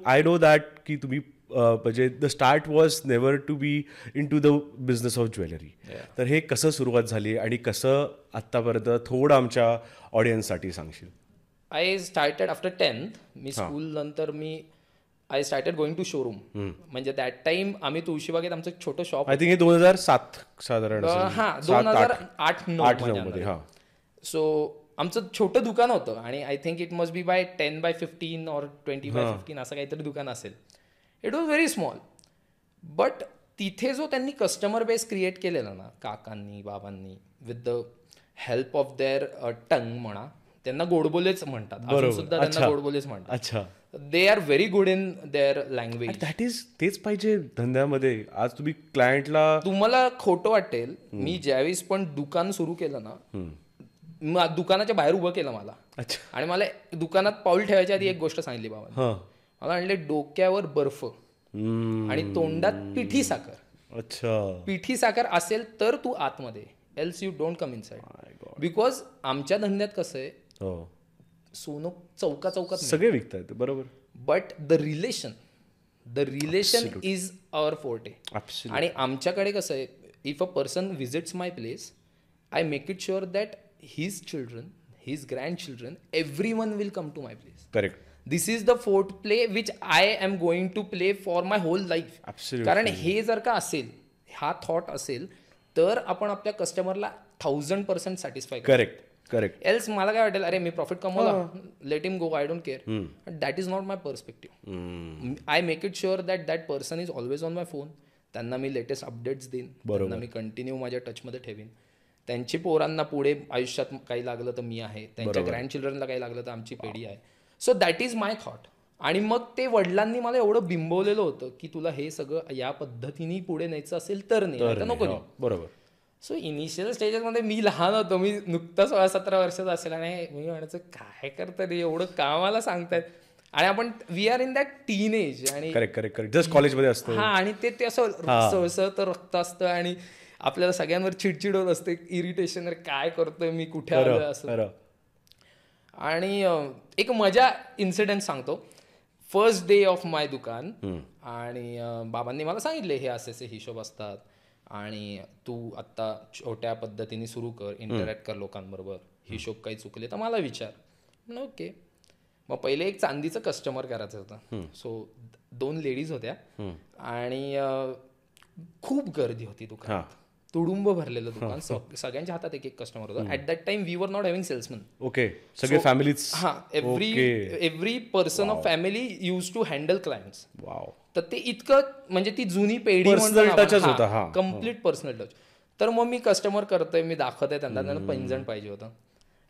I know that की तुम्ही म्हणजे the start was never to be into the business of jewellery. तर हे कसं सुरुवात झाली आणि कसं आत्तापर्यंत थोडं आमच्या ऑडियन्ससाठी सांगशील? I started after 10th. मी स्कूल नंतर I started going to showroom. म्हणजे दॅट टाइम आम्ही तुळशीबागेत आमचं एक छोटं शॉप. आय थिंक हे 2007 साधारण. 2008-9 मध्ये. सो आमचं छोटं दुकान होतं आणि I think it must be by 10/15 or 20/15 असं काहीतरी दुकान असेल. It was very small. But तिथे जो त्यांनी कस्टमर बेस क्रिएट केलेला ना काकांनी बाबांनी with the help of their tongue म्हणा, त्यांना गोडबोलेच म्हणतात अजून सुद्धा त्यांना गोडबोलेच म्हणतात. अच्छा. They are very good in their language. That is तेच पाहिजे धंद्यामध्ये. आज तुम्ही क्लायंटला, तुम्हाला खोटं वाटेल, मी ज्यावेळेस पण दुकान सुरू केलं ना, दुकानाच्या बाहेर उभं केलं मला. आणि मला दुकानात पाऊल ठेवायच्या आधी एक गोष्ट सांगितली बाबा. मला म्हणले डोक्यावर बर्फ आणि तोंडात पिठी साखर. अच्छा. पिठी साखर असेल तर तू आतमध्ये, else you don't come inside. Because आमच्या धंद्यात कसं आहे, सोनं चौकात सगळे विकतात बरोबर. But the relation is our forte. आणि आमच्याकडे कसं आहे, if a person visits my place, I make it sure that his children, his grandchildren, everyone will come to my place. Correct. This is the fourth play which I am going to play for my whole life. Absolutely. कारण हे जर का असेल, हा thought असेल, तर आपण आपल्या कस्टमरला 1000% सॅटिस्फाय. करेक्ट. एल्स मला काय वाटेल, अरे मी प्रॉफिट कमवला, let him go, I don't care. That is not my perspective. I make it sure that person is always on my phone. त्यांना मी लेटेस्ट अपडेट्स देईन, त्यांना मी कंटिन्यू माझ्या टचमध्ये ठेवीन. त्यांची पोरांना पुढे आयुष्यात काही लागलं तर मी आहे, त्यांच्या ग्रँडचिल्ड्रनला काही लागलं तर आमची पिढी आहे. So that is my thought. आणि मग ते वडिलांनी मला एवढं बिंबवलेलं होतं की तुला हे सगळं या पद्धतीने पुढे न्यायचं असेल तर नाही, नको नाही. बरोबर. सो इनिशियल स्टेजेसमध्ये मी लहान होतो, मी नुकतं 16-17 वर्षाचा असेल आणि मी म्हणायचं काय करतं रे, एवढं कामाला सांगतायत. आणि आपण we are in that teen age. आणि करेक्ट जस्ट कॉलेजमध्ये असतो. हा, आणि ते असं सळसळतं रक्त असतं आणि आपल्याला सगळ्यांवर चिडचिड होत असते, इरिटेशन, काय करतोय मी, कुठे आलोय असं. आणि एक मजा इन्सिडेंट सांगतो. फर्स्ट डे ऑफ माय दुकान, आणि बाबांनी मला सांगितले हे असे हिशोब असतात आणि तू आत्ता छोट्या पद्धतीने सुरू कर, इंटरॅक्ट कर लोकांबरोबर, हिशोब काही चुकले तर मला विचार. ओके. मग पहिले एक चांदीचं कस्टमर करायचं होतं. सो 2 लेडीज होत्या आणि खूप गर्दी होती दुकानात, तुडुंब भरलेलं दुकान, सगळ्यांच्या हातात एक कस्टमर होता. At that time we were not having salesman. Okay. सगळे फॅमिलीज. हा, every person of family use to handle clients. Wow. तर ते इतकं म्हणजे ती जुनी पेढी कम्प्लीट पर्सनल टच. तर मग मी कस्टमर करतोय, मी दाखवतोय त्यांना पैंजण पाहिजे होतं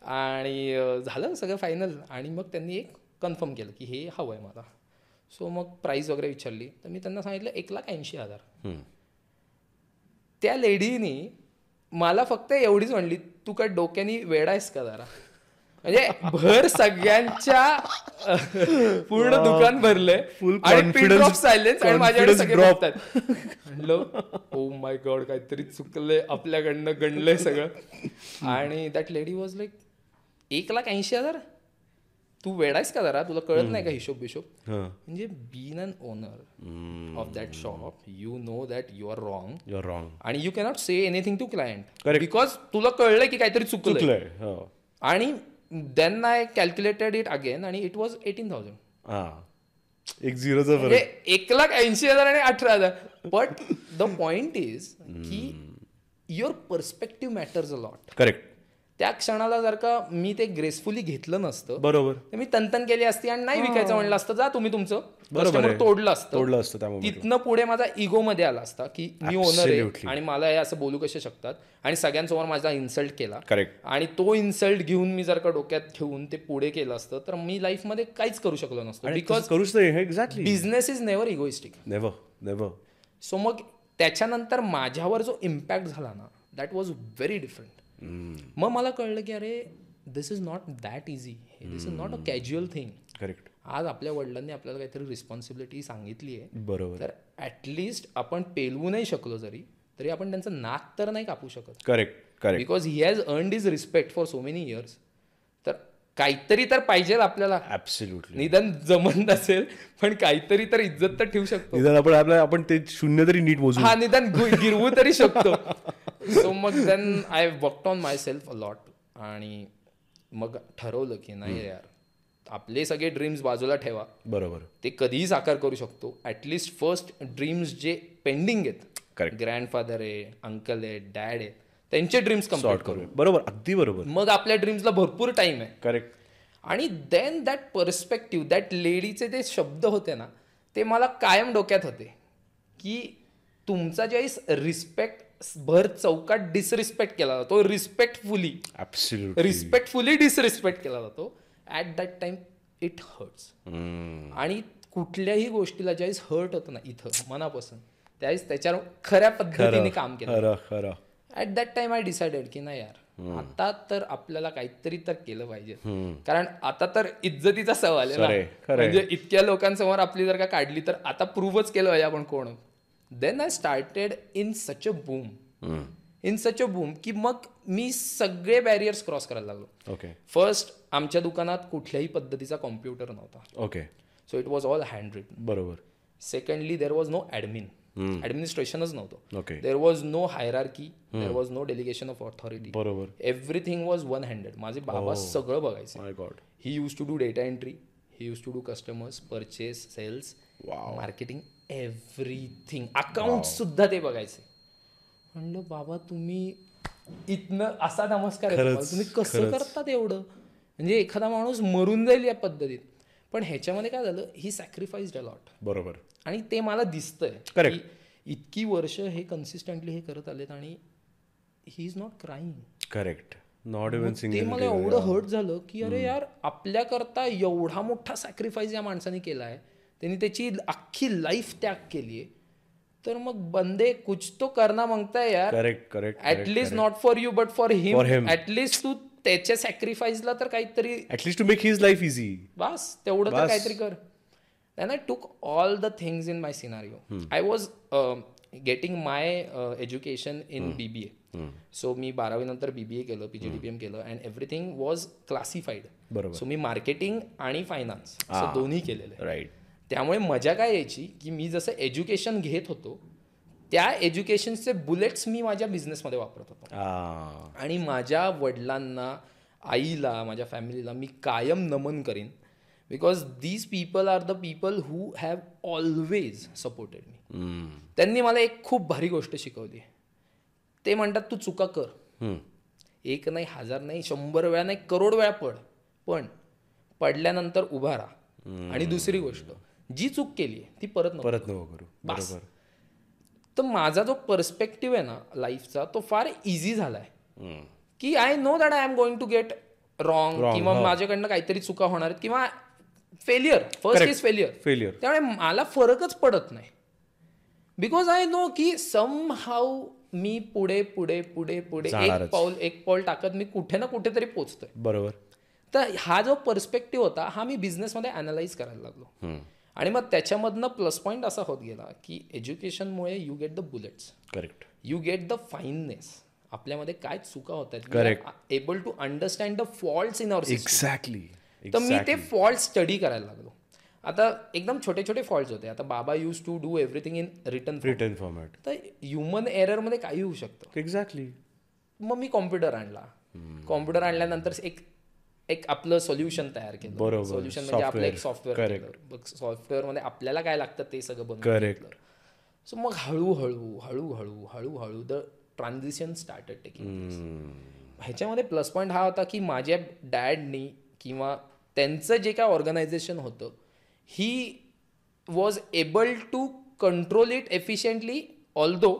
आणि झालं सगळं फायनल. आणि मग त्यांनी एक कन्फर्म केलं की हे हवंय मला. सो मग प्राईस वगैरे विचारली तर मी त्यांना सांगितलं 1,80,000. त्या लेडीनी मला फक्त एवढीच म्हणली, तू काय डोक्यानी वेडा आहेस का जरा. म्हणजे भर सगळ्यांच्या पूर्ण दुकान भरलंय आणि पिन ड्रॉप सायलेन्स आणि माझ्याकडे सगळे बघतात. म्हणलं ओ माय गॉड, काहीतरी चुकलंय आपल्याकडनं, गणलंय सगळं. आणि दॅट लेडी वॉज लाईक 1,80,000, तू वेडायस का जरा, तुला कळत नाही का हिशोब बिशोब. म्हणजे been an owner of that shop, you know that you are wrong आणि you cannot say anything to client because तुला कळलंय की काहीतरी चुकलंय. आणि then I calculated it again आणि इट वॉज 18,000. एक झिरोचं म्हणजे 1,80,000 आणि 18,000. बट द पॉइंट इज की your perspective matters a lot. Correct. त्या क्षणाला जर का मी ते ग्रेसफुली घेतलं नसतं, बरोबर, तर मी तनतन केली असती आणि नाही विकायचं म्हणलं असतं, जा तुम्ही तुमचं कस्टमर तोडलं असतं. तिथनं पुढे माझा इगो मध्ये आला असता की मी ओनर आहे आणि मला हे असं बोलू कसे शकतात, आणि सगळ्यांसमोर माझा इन्सल्ट केला. आणि तो इन्सल्ट घेऊन मी जर का डोक्यात ठेवून ते पुढे केलं असतं तर मी लाईफ मध्ये काहीच करू शकलो नसतो. Because business is never egoistic. Never. So मग त्याच्यानंतर माझ्यावर जो इम्पॅक्ट झाला ना, दॅट वॉज व्हेरी डिफरंट. मग मला कळलं की अरे this is not that easy, this is not a casual thing. Correct. आज आपल्या वडिलांनी आपल्याला काहीतरी रिस्पॉन्सिबिलिटी सांगितली आहे, बरोबर, तर ॲटलिस्ट आपण पेलवू नाही शकलो जरी तरी आपण त्यांचं नाक तर नाही कापू शकत. Correct. Because he has earned his respect for so many years. तर काहीतरी तर पाहिजे आपल्याला. ऍब्सोल्युटली. निदान जमत नसेल पण काहीतरी तर इज्जत तर ठेवू शकतो. निदान आपण ते शून्य तरी नीट मोजू. हा, निदान गिरवू तरी शकतो. सो मग then I worked on myself a lot. आणि मग ठरवलं की नाही यार, आपले सगळे ड्रीम्स बाजूला ठेवा. बरोबर. ते कधीही साकार करू शकतो. ऍटलिस्ट फर्स्ट ड्रीम्स जे पेंडिंग आहेत, ग्रँडफादर आहे, अंकल आहे, डॅड आहे, त्यांचे ड्रीम्स कम्प्लीट करू. बरोबर, अगदी बरोबर. मग आपल्या ड्रीम्सला भरपूर टाइम आहे. करेक्ट. आणि देन दॅट पर्स्पेक्टिव्ह, दॅट लेडीचे ते शब्द होते ना, ते मला कायम डोक्यात होते की तुमचा ज्यावेळेस रिस्पेक्ट भर चौकात डिसरिस्पेक्ट केला जातो, रिस्पेक्टफुली डिसरिस्पेक्ट केला जातो, at that time it hurts. आणि कुठल्याही गोष्टीला ज्यावेळेस हर्ट होतं ना इथं मनापासून, त्यावेळेस त्याच्यावर खऱ्या पद्धतीने काम केलं. At that time I decided की नाही यार, आता तर आपल्याला काहीतरी तर केलं पाहिजे. कारण आता तर इज्जतीचा सवाल आहे ना. म्हणजे इतक्या लोकांसमोर आपली जर का काढली तर आता प्रूव्हच केलं पाहिजे आपण कोण. Then I started in such a boom की मग मी सगळे बॅरियर्स क्रॉस करायला लागलो. फर्स्ट, आमच्या दुकानात कुठल्याही पद्धतीचा कॉम्प्युटर नव्हता. So it was all hand written. बरोबर. सेकंडली, देर वॉज नो ॲडमिनिस्ट्रेशनच नव्हतं. There was no hierarchy, there was no delegation of authority. बरोबर. Everything was 100. माझे बाबा सगळं बघायचे. He use to do data entry, he use to do customers, purchase, sales, marketing, everything. Account सुद्धा ते बघायचे. म्हणलं बाबा तुम्ही इथनं असा नमस्कार आहे, तुम्ही कसं करतात एवढं? म्हणजे एखादा माणूस मरून जाईल या पद्धतीत. पण ह्याच्यामध्ये काय झालं, ही सॅक्रिफाईस्ड अ लॉट. बरोबर. आणि ते मला दिसतंय. इतकी वर्ष हे कन्सिस्टंटली हे करत आलेत आणि he is not crying. Correct. Not even single. ते मला एवढं हर्ट झालं की अरे यार, आपल्याकरता एवढा मोठा सॅक्रिफाईस या माणसाने केला आहे, त्यांनी त्याची अख्खी लाईफ त्याग केली आहे, तर मग बंदे कुछ तो करना मागता है यार. Correct. At least not for you but for him. At least तू त्याच्या सॅक्रिफाईसला तर काहीतरी, at least to make his life easy, बस तेवढं तर काहीतरी कर. Then I took all the things in my scenario. I was getting my education in BBA. So मी 12वी नंतर BBA केलं, PGDPM केलं, and everything was classified. बरोबर. So मी मार्केटिंग आणि फायनान्स असं दोन्ही केलेलं. राईट. त्यामुळे मजा काय यायची की मी जसं एज्युकेशन घेत होतो, त्या एज्युकेशनचे बुलेट्स मी माझ्या बिझनेसमध्ये वापरत होतो. आणि माझ्या वडिलांना, आईला, माझ्या फॅमिलीला मी कायम नमन करीन. Because these people are the people who have always supported me. त्यांनी मला एक खूप भारी गोष्ट शिकवली. ते म्हणतात तू चुका कर, एक नाही, 1000 नाही, 100 वेळा नाही, करोड वेळा पड, पण पडल्यानंतर उभा राहा. आणि दुसरी गोष्ट, जी चूक केली ती परत नको करू. बरोबर. तर माझा जो पर्स्पेक्टिव्ह आहे ना लाईफचा, तो फार इझी झालाय की I know that I am going to get wrong, किंवा माझ्याकडनं काहीतरी चुका होणार आहेत, किंवा फेलियर, फर्स्ट इज फेलियर. त्यामुळे मला फरकच पडत नाही. बिकॉज आय नो की सम हाऊ मी पुढे एक पाऊल टाकत मी कुठे ना कुठेतरी पोचतोय. बरोबर. तर हा जो पर्स्पेक्टिव्ह होता, हा मी बिझनेसमध्ये अनालाइज करायला लागलो. आणि मग त्याच्यामधनं प्लस पॉईंट असा होत गेला की एज्युकेशनमुळे you get the bullets. Correct. You get the fineness. आपल्यामध्ये काय चुका होत आहेत, able to understand the faults in our system. Exactly. तर मी ते फॉल्ट स्टडी करायला लागलो. आता एकदम छोटे फॉल्ट्स होते. आता बाबा use to do everything in written format. तर ह्युमन एररमध्ये काही होऊ शकतं. एक्झॅक्टली. मग मी कॉम्प्युटर आणला. कॉम्प्युटर आणल्यानंतर एक आपलं सोल्युशन तयार केलं. सोल्युशन म्हणजे आपलं एक सॉफ्टवेअर. सॉफ्टवेअरमध्ये आपल्याला काय लागतं ते सगळं बनवून घेतलं. सो मग हळूहळू द ट्रान्झिशन स्टार्टेड टेकिंग. ह्याच्यामध्ये प्लस पॉईंट हा होता की माझ्या डॅडनी किंवा त्यांचं जे काय ऑर्गनायझेशन होतं, he was able to control it efficiently, although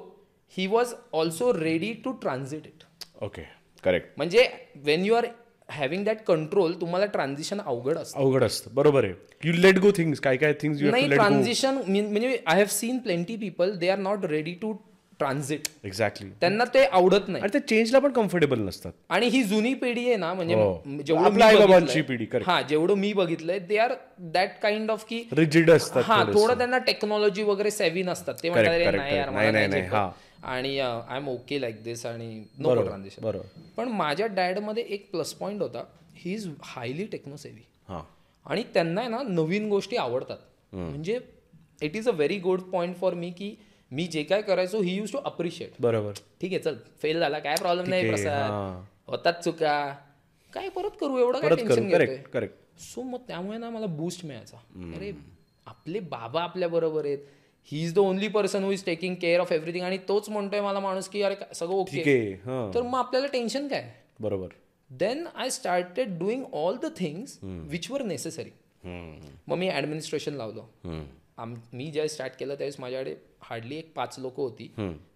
he was also ready to transit it. Okay. Correct. म्हणजे when you are having that control, तुम्हाला ट्रान्झिशन अवघड असतं. बरोबर आहे. You let go things. काय थिंग्स नाही, ट्रान्झिशन म्हणजे I have seen plenty people, they are not ready to transit. Exactly. त्यांना ते आवडत नाही आणि ते चेंजला पण कम्फर्टेबल नसतात. आणि ही जुनी पिढी आहे ना, म्हणजे जेवढं मी बघितलंय, they are that kind of की रिजिड असतात. थोडं त्यांना टेक्नॉलॉजी वगैरे सेव्ही नसतात. ते म्हणतात नाही यार, आणि आय एम ओके लाईक दिस आणि नो ट्रान्झिशन. बरोबर. पण माझ्या डॅडमध्ये एक प्लस पॉईंट होता, ही इज हायली टेक्नोसेव्ही. हां. आणि त्यांना आहे ना नवीन गोष्टी आवडतात. म्हणजे it is a very good point for me की मी जे काय करायचो ही यूज टू अप्रिशिएट. बरोबर. ठीक आहे, चल फेल झाला काय प्रॉब्लेम नाही प्रसाद, होतात चुका, काय परत करू, एवढं काय टेन्शन घेतोय. करेक्ट. सो मग त्यामुळे ना मला बूस्ट मिळायचा. अरे आपले बाबा आपल्या बरोबर आहेत, he is the only person who is taking care of everything, आणि तोच म्हणतोय मला माणूस की अरे सगळं ओके, तर मग आपल्याला टेन्शन काय. बरोबर. Then I started doing all the things which were necessary. मग मी ऍडमिनिस्ट्रेशन लावलं. मी ज्या स्टार्ट केलं त्यावेळेस माझ्याकडे हार्डली 5 लोक होती,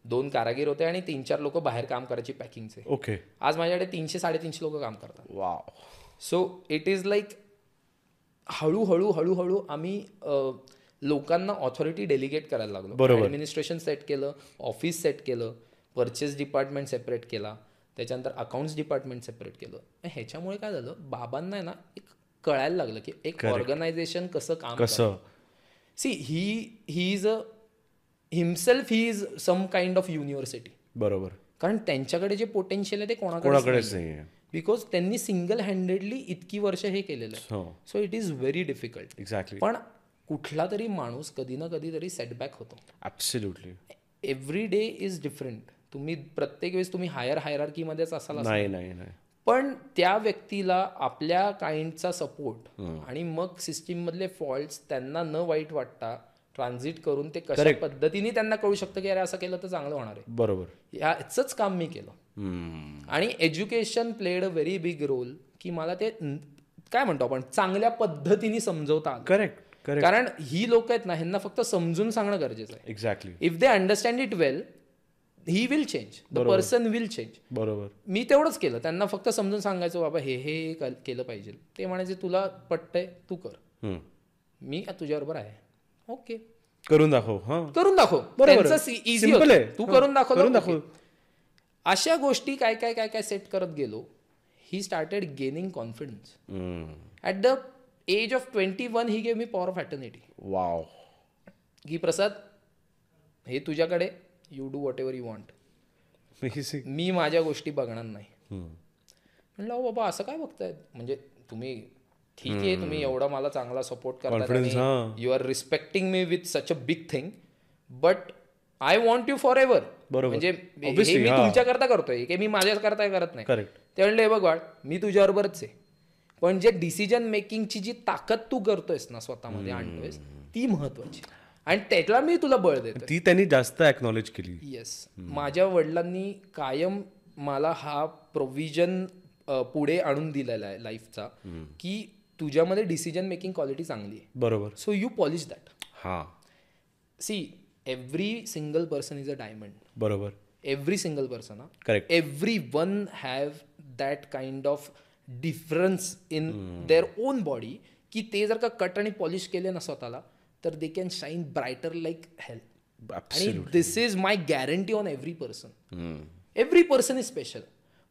2 कारागीर होते आणि 3-4 लोक बाहेर काम करायचे पॅकिंगचे. ओके. आज माझ्याकडे 300-350 लोक काम करतात. Wow. So it is like हळूहळू आम्ही लोकांना ऑथॉरिटी डेलिगेट करायला लागलो. ऍडमिनिस्ट्रेशन सेट केलं, ऑफिस सेट केलं, परचेस डिपार्टमेंट सेपरेट केला, त्याच्यानंतर अकाउंट्स डिपार्टमेंट सेपरेट केलं. ह्याच्यामुळे काय झालं, बाबांना आहे ना एक कळायला लागलं की एक ऑर्गनायझेशन कसं काम कसं. See he is himself he is some kind of university. बरोबर. कारण त्यांच्याकडे जे पोटेन्शियल आहे ते कोणाकडेच नाही, बिकॉज त्यांनी सिंगल हँडेडली इतकी वर्ष हे केलेलं आहे. So it is very difficult. Exactly. पण कुठला तरी माणूस कधी ना कधी तरी सेटबॅक होतो. Absolutely. Every day is different. तुम्ही प्रत्येक वेळेस तुम्ही हायर हायरार्कीमध्येच असाल नाही, पण त्या व्यक्तीला आपल्या काइंडचा सपोर्ट आणि मग सिस्टीम मधले फॉल्ट्स त्यांना न वाईट वाटता ट्रान्झिट करून ते कशा पद्धतीने त्यांना कळू शकतं की अरे असं केलं तर चांगलं होणार आहे. बरोबर. याचंच काम मी केलं. आणि education played a very big role की मला ते काय म्हणतो आपण चांगल्या पद्धतीने समजवता आलं. करेक्ट. कारण ही लोक आहेत ना, ह्यांना फक्त समजून सांगणं गरजेचं आहे. Exactly. If they understand it well, he will change, the person will change. बरोबर. मी तेवढंच केलं, त्यांना फक्त समजून सांगायचं बाबा हे केलं पाहिजे. ते म्हणायचे तुला पटतंय तू कर, मी तुझ्याबरोबर आहे, ओके करून दाखव. करून दाखव. इझी आहे, तू करून दाखव. अशा गोष्टी काय काय काय काय सेट करत गेलो. He started gaining confidence. At the age of 21 he gave me power of attorney. Wow. की प्रसाद हे तुझ्याकडे, you do whatever you want, मी माझ्या गोष्टी बघणार नाही. म्हणलं बाबा असं काय बघतायत, म्हणजे तुम्ही ठीक आहे, तुम्ही एवढा मला चांगला सपोर्ट करता, you are respecting me with such a big thing, but I want you forever. म्हणजे मी तुमच्याकरता करतोय की मी माझ्याकरता करत नाही. ते म्हणले बघ वाट, मी तुझ्याबरोबरच आहे, पण जे डिसिजन मेकिंगची जी ताकद तू करतोयस ना, स्वतःमध्ये आणतोयस, ती महत्वाची, आणि त्याला मी तुला बळ देतो. ती त्यांनी जास्त एक्नॉलेज केली. येस. माझ्या वडिलांनी कायम मला हा प्रोव्हिजन पुढे आणून दिलेला आहे लाईफचा, की तुझ्यामध्ये डिसिजन मेकिंग क्वालिटी चांगली आहे. बरोबर. So you polish that. See every single person is a diamond. बरोबर. Every single person. Correct. Every one have that kind of difference in their own body, की ते जर का कट आणि पॉलिश केले ना स्वतःला, तर they can shine brighter like hell. आणि this is my guarantee on every person. Every person is special.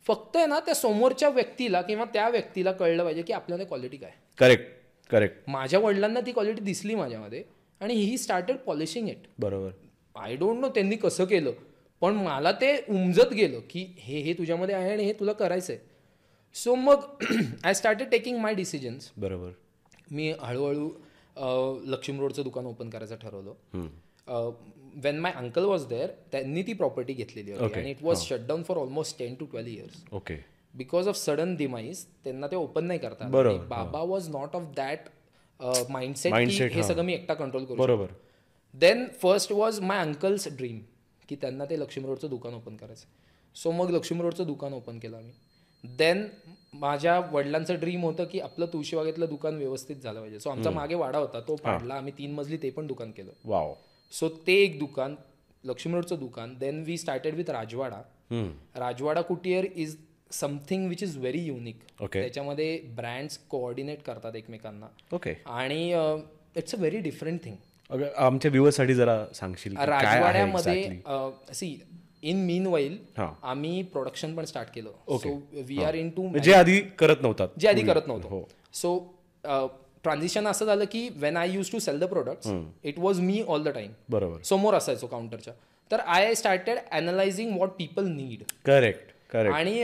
फक्त आहे ना त्या समोरच्या व्यक्तीला किंवा त्या व्यक्तीला कळलं पाहिजे की आपल्याला क्वालिटी काय. करेक्ट. करेक्ट. माझ्या वडिलांना ती क्वालिटी दिसली माझ्यामध्ये, आणि ही स्टार्टेड पॉलिशिंग इट. बरोबर. आय डोंट नो त्यांनी कसं केलं, पण मला ते उमजत गेलं की हे तुझ्यामध्ये आहे आणि हे तुला करायचं आहे. सो मग I started taking my decisions. बरोबर. मी हळूहळू लक्ष्मी रोडचं दुकान ओपन करायचं ठरवलं. When my uncle was there, त्यांनी ती प्रॉपर्टी घेतलेली होती, आणि it was shut down for almost 10 to 12 years. Okay. Because of sudden demise त्यांना ते ओपन नाही करता. बाबा was not of that mindset की हे सगळं मी एकटा कंट्रोल करू. बरोबर. Then first was my uncle's dream, की त्यांना ते लक्ष्मी रोडचं दुकान ओपन करायचं. सो मग लक्ष्मी रोडचं दुकान ओपन केलं आम्ही. देन माझ्या वडिलांचं ड्रीम होतं की आपलं तुळशीबागेतलं दुकान व्यवस्थित झालं पाहिजे. सो आमचा मागे वाडा होता, तो पाडला, आम्ही 3 मजली ते पण दुकान केलं. वाव. सो ते एक दुकान, लक्ष्मी रोडचं दुकान. Then we started with Rajwada. Rajwada couture is something which is very unique. त्याच्यामध्ये ब्रँड्स कोऑर्डिनेट करतात एकमेकांना. ओके. आणि it's a very different thing. आमच्या व्ह्यूअर्ससाठी जरा सांगशील राजवाड्यामध्ये. सी इन मीन वाईल आम्ही प्रोडक्शन पण स्टार्ट केलं. So we are into जे आधी करत नव्हतं. सो ट्रान्झिशन असं झालं की when I use to sell the products, it was me all the time. बरोबर. समोर असायचो काउंटरच्या. तर I started analysing what people need. Correct. आणि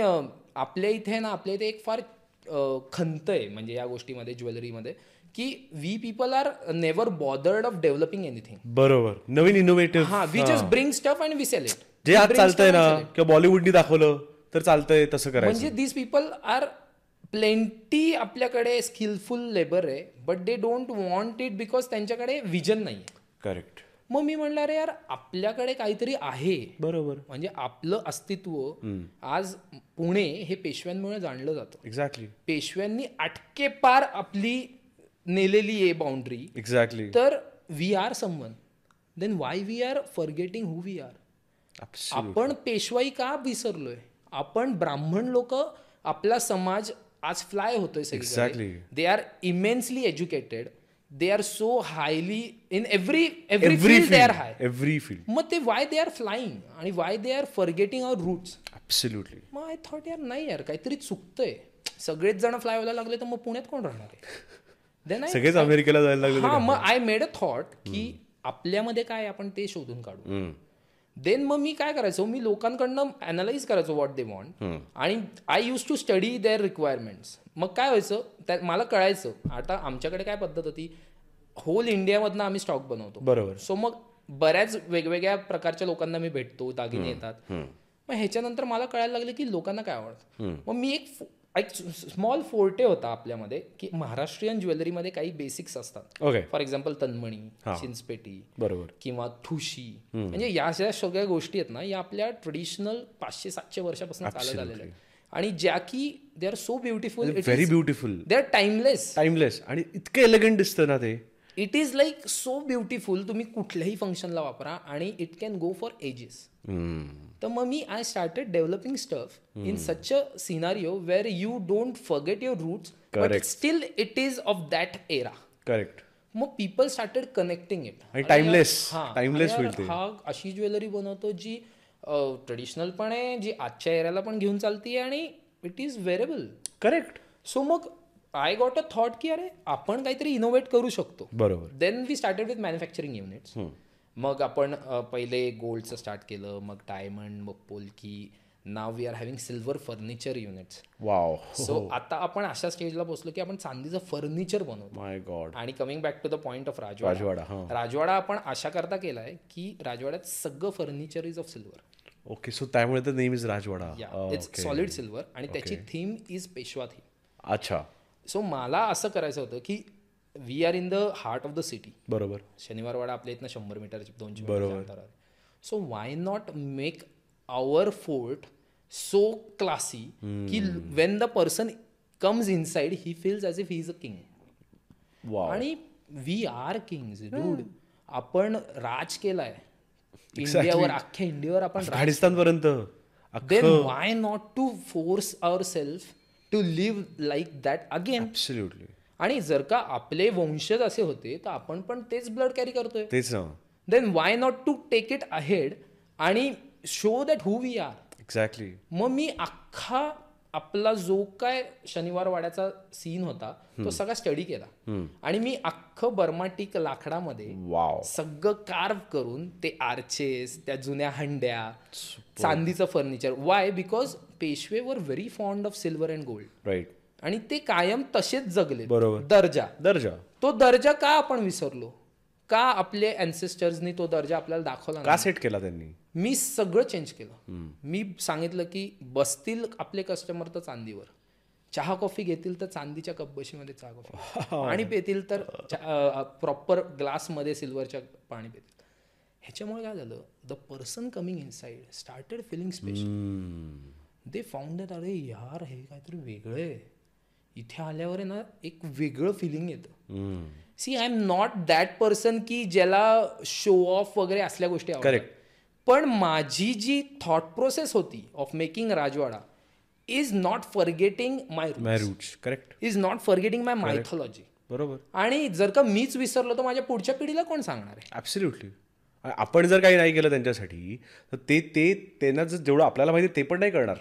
आपल्या इथे ना, आपल्या इथे एक फार खंत आहे म्हणजे या गोष्टीमध्ये, ज्वेलरीमध्ये, की we people are never bothered of developing anything. बरोबर. नवीन इनोव्हेटिव्ह. हा, we just bring stuff and we sell it. जे आज चालतंय ना, किंवा बॉलिवूडनी दाखवलं तर चालतंय तसं करायचं. म्हणजे दीज पीपल आर प्लेंटी, आपल्याकडे स्किलफुल लेबर आहे, but they don't want it because त्यांच्याकडे विजन नाही. करेक्ट. मग मी म्हणलं, अरे यार, आपल्याकडे काहीतरी आहे. बरोबर. म्हणजे आपलं अस्तित्व आज पुणे हे पेशव्यांमुळे जाणलं जातं. एक्झॅक्टली. पेशव्यांनी अटकेपार आपली नेलेली आहे बाउंड्री. एक्झॅक्टली. तर we are someone, then why we are forgetting who we are. आपण पेशवाई का विसरलोय? आपण ब्राह्मण लोक, आपला समाज आज फ्लाय होतोय सगळीकडे. They are immensely educated, they are so highly in every field they are high. Every field. मग ते वाय दे आर फ्लाइंग आणि why they are forgetting our roots. Absolutely. मग आय थॉट, यार नाही यार, काहीतरी चुकतंय. सगळेच जण फ्लाय व्हायला लागले तर मग पुण्यात कोण राहणार आहे? सगळेच अमेरिकेला जायला लागले. हा, मग आय मेड अ थॉट की आपल्यामध्ये काय आपण ते शोधून काढू. देन मग मी काय करायचो, मी लोकांकडनं अनालाइज करायचो व्हॉट दे वॉन्ट, आणि I use to study their requirements. मग काय व्हायचं, मला कळायचं आता आमच्याकडे काय पद्धत होती, होल इंडियामधनं आम्ही स्टॉक बनवतो. बरोबर. सो मग बऱ्याच वेगवेगळ्या प्रकारच्या लोकांना मी भेटतो, दागिने येतात. मग ह्याच्यानंतर मला कळायला लागलं की लोकांना काय आवडतं. मग मी एक स्मॉल फोर्टे होता आपल्यामध्ये, की महाराष्ट्रीयन ज्वेलरीमध्ये काही बेसिक्स असतात. फॉर एक्झाम्पल तन्मणी, चिंचपेटी, बरोबर, किंवा ठुशी, म्हणजे या सगळ्या गोष्टी आहेत ना, या आपल्या ट्रेडिशनल 500-700 वर्षापासून चालत आलेल्या आहेत. आणि ज्या की they are so beautiful, very beautiful, they are timeless. आणि इतकं एलिगंट दिसतं ना ते. It is like so beautiful, तुम्ही कुठल्याही फंक्शनला वापरा आणि it can go for ages. तर मग मी I started developing stuff in such a scenario where you don't forget your roots, but still it is of that era. Correct. मग people started connecting it. Timeless हा अशी jewellery बनवतो जी traditional पण आहे, जी आजच्या एरियाला पण घेऊन चालते आणि इट इज वेरेबल. करेक्ट. सो मग आय गॉट अ थॉट की अरे आपण काहीतरी इनोव्हेट करू शकतो. बरोबर. Then we started with manufacturing units. मग आपण पहिले गोल्डचं स्टार्ट केलं, मग डायमंड, मग polki. Now we are having silver furniture units. Wow. So आता आपण अशा स्टेजला पोहोचलो की आपण चांदीचं फर्निचर बनवतो. My god. आणि coming back to the point of Rajwada आपण अशा करता केलाय की राजवाड्यात सगळं furniture is of silver. Okay. So त्यामुळे तर name is Rajwada. It's solid silver आणि त्याची थीम इज पेशवा थीम. अच्छा. सो मला असं करायचं होतं की we are in the heart of the city. बरोबर. शनिवारवाडा आपल्या इथनं 100 मीटर 200 मीटर अंतरावर. So why not make our fort so classy की when the person comes inside he feels as if he is a king. आणि we are kings dude. आपण राज केलाय इंडियावर, अख्ख्या इंडियावर आपण, राजस्थानपर्यंत. Then why not to force our self to live like that again. Absolutely. आणि जर का आपले वंशज असे होते तर आपण पण तेच ब्लड कॅरी करतोय. तेच ना. Then why not to take it ahead आणि show that who we are. Exactly. मग मी अख्खा आपला जो काय शनिवार वाड्याचा सीन होता तो सगळा स्टडी केला आणि मी अख्खं बर्माटिक लाकडामध्ये सगळं कार्व करून ते आर्चेस, त्या जुन्या हंड्या, चांदीचं furniture. Why? Because Peshwe were very fond of silver and gold. Right. आणि ते कायम तसेच जगले. बरोबर. दर्जा तो दर्जा का आपण विसरलो? का आपले अँसेस्टर्सनी तो दर्जा आपल्याला दाखवला, का सेट केला त्यांनी? मी सगळं चेंज केलं. मी सांगितलं की बसतील आपले कस्टमर तर चांदीवर, चहा कॉफी घेतील तर चांदीच्या कपबशीमध्ये चहा कॉफी, पाणी पितील तर प्रॉपर ग्लासमध्ये सिल्वरच्या पाणी पितील. ह्याच्यामुळे काय झालं, the person coming inside started feeling special. They found that अरे यार हे काहीतरी वेगळं आहे. इथे आल्यावर आहे ना एक वेगळं फिलिंग येतं. See I am not that person की ज्याला शो ऑफ वगैरे असल्या गोष्टी आवडतात. पण माझी जी थॉट प्रोसेस होती of making Rajwada is not forgetting my roots. Correct. Is not forgetting my mythology. बरोबर. आणि जर का मीच विसरलो तर माझ्या पुढच्या पिढीला कोण सांगणार आहे? ॲब्सोल्युटली. आपण जर काही नाही केलं त्यांच्यासाठी तर ते त्यांना जेवढं आपल्याला माहिती ते पण नाही करणार.